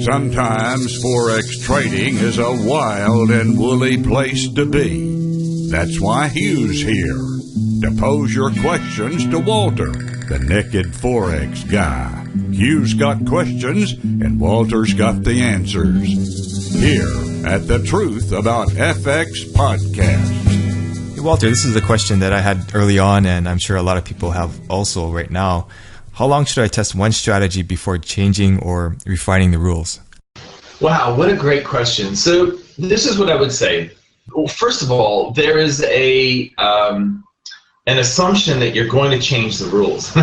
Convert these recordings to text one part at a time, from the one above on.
Sometimes Forex trading is a wild and woolly place to be. That's why Hugh's here, to pose your questions to Walter, the naked Forex guy. Hugh's got questions, and Walter's got the answers. Here at the Truth About FX podcast. Hey Walter, this is a question that I had early on, and I'm sure a lot of people have also right now. How long should I test one strategy before changing or refining the rules? Wow, what a great question. So this is what I would say. Well, first of all, there is an assumption that you're going to change the rules.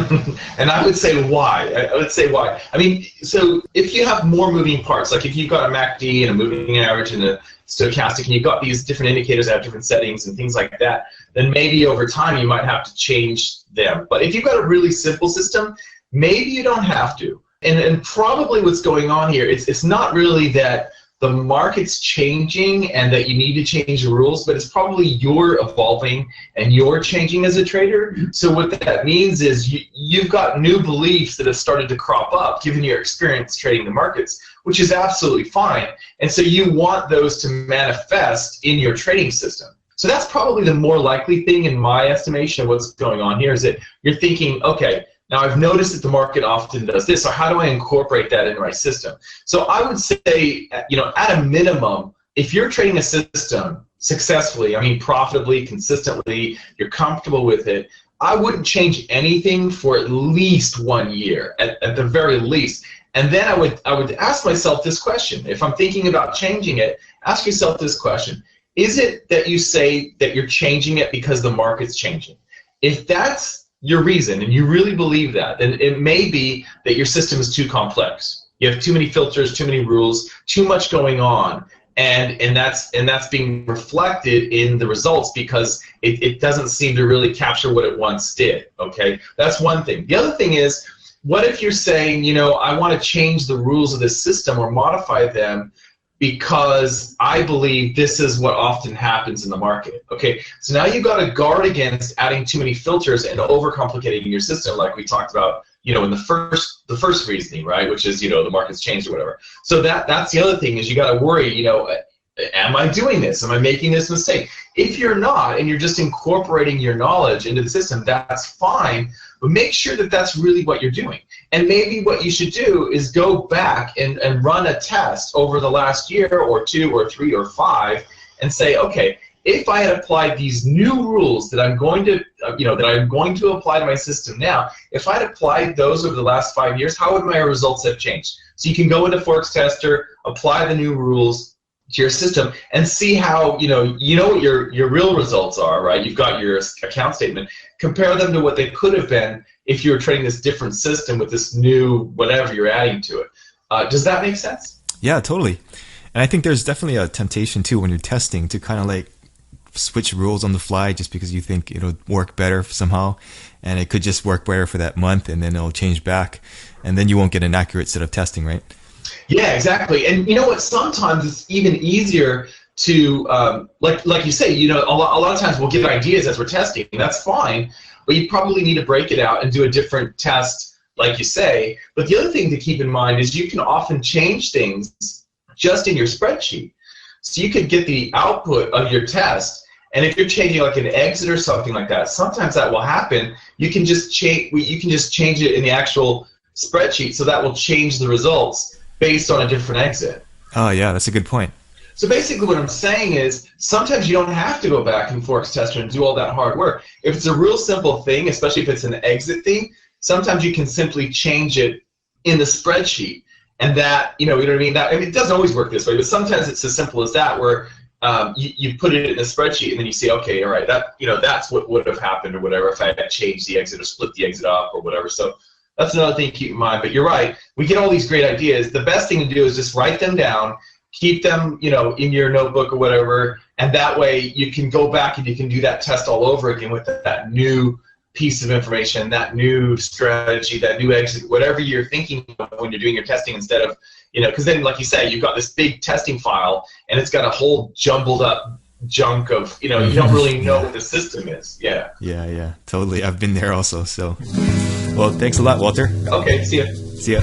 And I would say why. I mean, so if you have more moving parts, like if you've got a MACD and a moving average and a stochastic, and you've got these different indicators that have different settings and things like that, then maybe over time you might have to change them. But if you've got a really simple system, maybe you don't have to. And probably what's going on here, it's not really that the market's changing and that you need to change the rules, but it's probably you're evolving and you're changing as a trader. So what that means is you've got new beliefs that have started to crop up given your experience trading the markets, which is absolutely fine. And so you want those to manifest in your trading system. So that's probably the more likely thing in my estimation of what's going on here, is that you're thinking, okay, now I've noticed that the market often does this, so how do I incorporate that into my system? So I would say, at a minimum, if you're trading a system successfully, I mean profitably, consistently, you're comfortable with it, I wouldn't change anything for at least 1 year, at the very least. And then I would ask myself this question. If I'm thinking about changing it, ask yourself this question. Is it that you say that you're changing it because the market's changing? If that's your reason, and you really believe that, then it may be that your system is too complex. You have too many filters, too many rules, too much going on, and that's being reflected in the results because it doesn't seem to really capture what it once did. Okay, that's one thing. The other thing is, what if you're saying, I want to change the rules of this system or modify them because I believe this is what often happens in the market. Okay, so now you've got to guard against adding too many filters and overcomplicating your system, like we talked about, in the first reasoning, right? Which is, the market's changed or whatever. So that's the other thing, is you got to worry, am I doing this? Am I making this mistake? If you're not, and you're just incorporating your knowledge into the system, that's fine. But make sure that that's really what you're doing. And maybe what you should do is go back and run a test over the last year or 2 or 3 or 5 and say, okay, if I had applied these new rules that I'm going to apply to my system now, if I'd applied those over the last 5 years, how would my results have changed? So you can go into Forex Tester, apply the new rules to your system, and see how what your real results are, right? You've got your account statement. Compare them to what they could have been if you were trading this different system with this new whatever you're adding to it. Does that make sense? Yeah, totally. And I think there's definitely a temptation too when you're testing to kind of like switch rules on the fly just because you think it'll work better somehow, and it could just work better for that month, and then it'll change back, and then you won't get an accurate set of testing, right? Yeah, exactly. And you know what? Sometimes it's even easier to, like you say, a lot of times we'll get ideas as we're testing, and that's fine, but you probably need to break it out and do a different test, like you say. But the other thing to keep in mind is you can often change things just in your spreadsheet. So you could get the output of your test, and if you're changing like an exit or something like that, sometimes that will happen. You can just change it in the actual spreadsheet, so that will change the results based on a different exit. Oh yeah, that's a good point. So basically what I'm saying is sometimes you don't have to go back in Forex Tester and do all that hard work. If it's a real simple thing, especially if it's an exit thing, sometimes you can simply change it in the spreadsheet. And that, you know what I mean? It doesn't always work this way, but sometimes it's as simple as that, where you put it in a spreadsheet and then you see, okay, all right, that's what would have happened or whatever if I had changed the exit or split the exit up or whatever. So that's another thing to keep in mind. But you're right, we get all these great ideas. The best thing to do is just write them down, keep them, in your notebook or whatever, and that way you can go back and you can do that test all over again with that new piece of information, that new strategy, that new exit, whatever you're thinking of when you're doing your testing, instead of, because then, like you say, you've got this big testing file and it's got a whole jumbled up junk of, you don't really know what the system is. Yeah, totally. I've been there also. So, well, thanks a lot, Walter. Okay, see ya. See ya.